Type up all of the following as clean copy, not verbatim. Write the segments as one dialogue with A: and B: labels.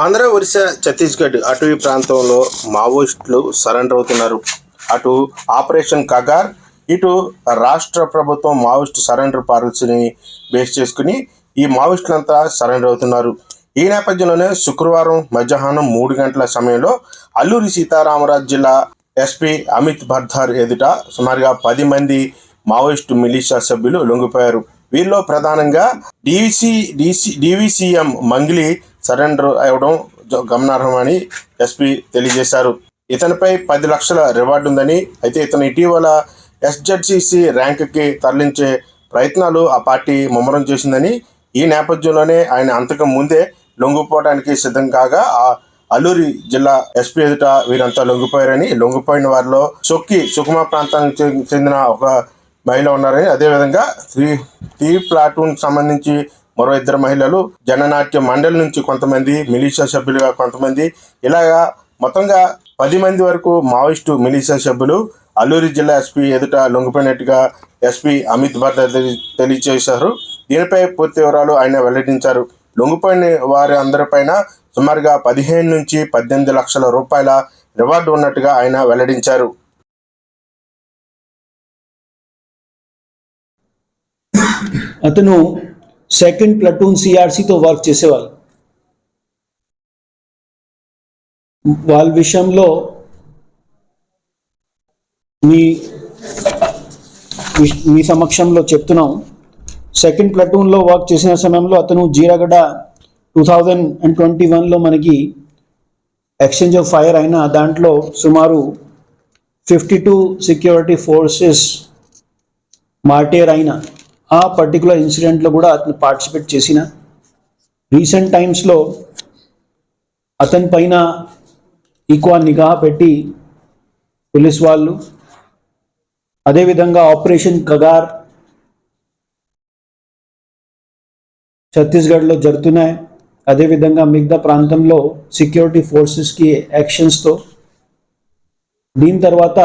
A: ఆంధ్ర, ఒరిస్సా, ఛత్తీస్గఢ్ అటవీ ప్రాంతంలో మావోయిస్టులు సరెండర్ అవుతున్నారు. అటు ఆపరేషన్ కగార్, ఇటు రాష్ట్ర ప్రభుత్వం మావోయిస్టు సరెండర్ పాలసీని బేస్ చేసుకుని ఈ మావోయిస్టులంతా సరెండర్ అవుతున్నారు. ఈ నేపథ్యంలోనే శుక్రవారం మధ్యాహ్నం 3 గంటల సమయంలో అల్లూరి సీతారామరాజు జిల్లా ఎస్పీ అమిత్ బర్ధార్ ఎదుట సుమారుగా 10 మంది మావోయిస్టు మిలిషియా సభ్యులు లొంగిపోయారు. వీరిలో ప్రధానంగా డివిసిఎం మంగిలి సరెండర్ అవ్వడం గమనార్హమని ఎస్పీ తెలియజేశారు. ఇతనిపై 10 లక్షల రివార్డు ఉందని, అయితే ఇతను ఇటీవల ఎస్జెడ్సిసి ర్యాంక్కి తరలించే ప్రయత్నాలు ఆ పార్టీ ముమ్మరం చేసిందని, ఈ నేపథ్యంలోనే ఆయన అంతకు ముందే లొంగిపోవడానికి సిద్ధం కాగా అల్లూరి జిల్లా ఎస్పీ ఎదుట వీరంతా లొంగిపోయారని, లొంగిపోయిన వారిలో సుకుమా ప్రాంతానికి చెందిన ఒక మహిళ ఉన్నారని, అదేవిధంగా త్రీ ప్లాటూన్ సంబంధించి మరో 2 మహిళలు, జననాట్య మండలి నుంచి కొంతమంది, మిలిషియా సభ్యులుగా కొంతమంది, ఇలాగా మొత్తంగా 10 మంది వరకు మావోయిస్టు మిలిషియా సభ్యులు అల్లూరి జిల్లా ఎస్పీ ఎదుట లొంగిపోయినట్టుగా ఎస్పీ అమిత్ బర్ధార్ తెలియజేశారు. దీనిపై పూర్తి వివరాలు ఆయన వెల్లడించారు. లొంగిపోయిన వారి అందరిపైన సుమారుగా 15 నుంచి 18 లక్షల రూపాయల రివార్డు ఉన్నట్టుగా ఆయన వెల్లడించారు.
B: అతను సెకండ్ ప్లటూన్ సిఆర్సీతో వర్క్ చేసేవాళ్ళు. వాళ్ళ విషయంలో మీ సమక్షంలో చెప్తున్నాం. సెకండ్ ప్లటూన్లో వర్క్ చేసిన సమయంలో అతను జీరాగడ్డ 2021లో మనకి ఎక్స్చేంజ్ ఆఫ్ ఫైర్ అయిన దాంట్లో సుమారు 52 సెక్యూరిటీ ఫోర్సెస్ మార్టేర్ అయిన ఆ పర్టికులర్ ఇన్సిడెంట్లో కూడా అతను పార్టిసిపేట్ చేసిన. రీసెంట్ టైమ్స్లో అతని పైన ఎక్కువ నిఘా పెట్టి పోలీస్ వాళ్ళు, అదేవిధంగా ఆపరేషన్ కగార్ ఛత్తీస్గఢ్లో జరుగుతున్నాయి. అదేవిధంగా మిగతా ప్రాంతంలో సెక్యూరిటీ ఫోర్సెస్కి యాక్షన్స్తో. దీని తర్వాత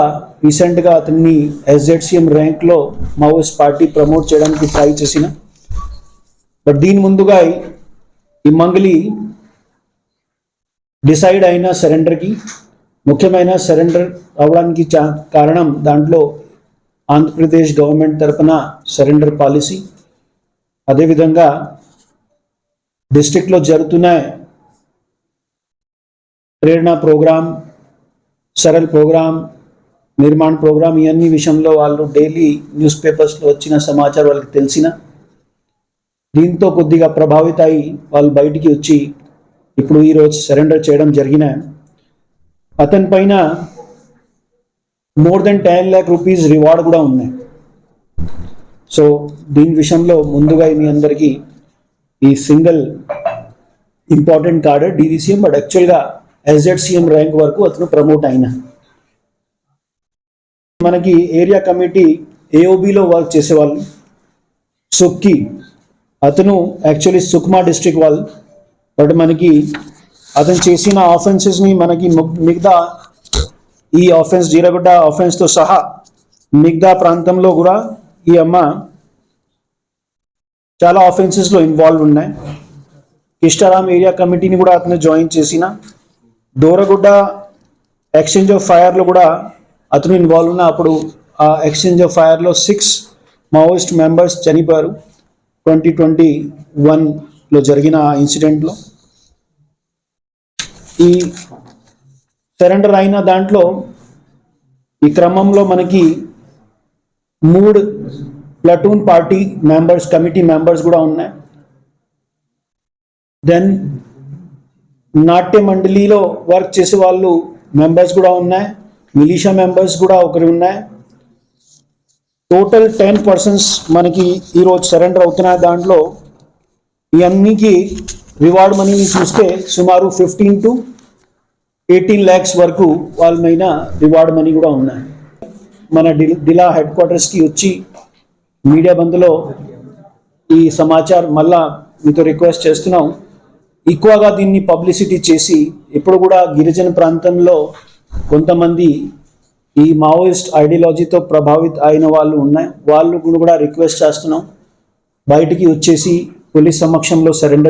B: రీసెంట్గా అతన్ని ఎస్జెడ్సిఎం ర్యాంక్లో మావోయిస్ట్ పార్టీ ప్రమోట్ చేయడానికి ట్రై చేసిన. బట్ దీని ముందుగా ఈ మంగలి డిసైడ్ అయిన సరెండర్కి, ముఖ్యమైన సరెండర్ అవడానికి కారణం దాంట్లో ఆంధ్రప్రదేశ్ గవర్నమెంట్ తరఫున సరెండర్ పాలసీ, అదేవిధంగా డిస్ట్రిక్ట్లో జరుగుతున్న Prerana programme, Saral programme, Nirman programme, ఇవన్నీ విషయంలో వాళ్ళు డైలీ న్యూస్ పేపర్స్లో వచ్చిన సమాచారం వాళ్ళకి తెలిసిన. దీంతో కొద్దిగా ప్రభావిత అయి వాళ్ళు బయటికి వచ్చి ఇప్పుడు ఈరోజు సరెండర్ చేయడం జరిగిన. అతని పైన more than 10 lakh rupees reward కూడా ఉన్నాయి. సో దీని విషయంలో ముందుగా మీ అందరికీ ఈ single important card DVCM, but యాక్చువల్గా ఎస్జెడ్సిఎం ర్యాంక్ వరకు అతను ప్రమోట్ అయిన. మనకి ఏరియా కమిటీ ఏఓబిలో వర్క్ చేసేవాళ్ళు సుక్కి, అతను యాక్చువల్లీ సుక్మా డిస్ట్రిక్ట్ వాళ్ళు. బట్ మనకి అతను చేసిన ఆఫెన్సెస్ని మనకి మిగతా ఈ ఆఫెన్స్ జీరగడ్డ ఆఫెన్స్తో సహా మిగతా ప్రాంతంలో కూడా ఈ అమ్మ చాలా ఆఫెన్సెస్లో ఇన్వాల్వ్ ఉన్నాయి. కిష్టారాం ఏరియా కమిటీని కూడా అతను జాయిన్ చేసిన. డోరగుడ్డ ఎక్స్చేంజ్ ఆఫ్ ఫైర్లో కూడా అతను ఇన్వాల్వ్ ఉన్న. అప్పుడు ఆ ఎక్స్చేంజ్ ఆఫ్ ఫైర్లో 6 మావోయిస్ట్ మెంబర్స్ చనిపోయారు 2021లో జరిగిన ఇన్సిడెంట్లో. ఈ సరెండర్ అయిన దాంట్లో ఈ క్రమంలో మనకి 3 platoon party members, committee members కూడా ఉన్నాయి. దెన్ నాట్య మండలిలో వర్క్ చేసే వాళ్ళు మెంబర్స్ కూడా ఉన్నాయి. మిలిషియా మెంబర్స్ కూడా ఒకరు ఉన్నాయి. టోటల్ 10 పర్సన్స్ మనకి ఈరోజు సరెండర్ అవుతున్న దాంట్లో ఈ అన్నికి రివార్డ్ మనీని చూస్తే సుమారు 15 to 18 lakhs వరకు వాళ్ళ మీద రివార్డ్ మనీ కూడా ఉన్నాయి. మన జిల్లా హెడ్ క్వార్టర్స్కి వచ్చి మీడియా బంద్లో ఈ సమాచారం మళ్ళా మీతో రిక్వెస్ట్ చేస్తున్నాం, ఎక్కువగా దీన్ని పబ్లిసిటీ చేసి, ఇప్పుడు కూడా గిరిజన ప్రాంతంలో కొంతమంది ఈ మావోయిస్ట్ ఐడియాలజీతో ప్రభావిత అయిన వాళ్ళు ఉన్నాయి. వాళ్ళు కూడా రిక్వెస్ట్ చేస్తున్నాం, బయటికి వచ్చేసి పోలీస్ సమక్షంలో సరెండర్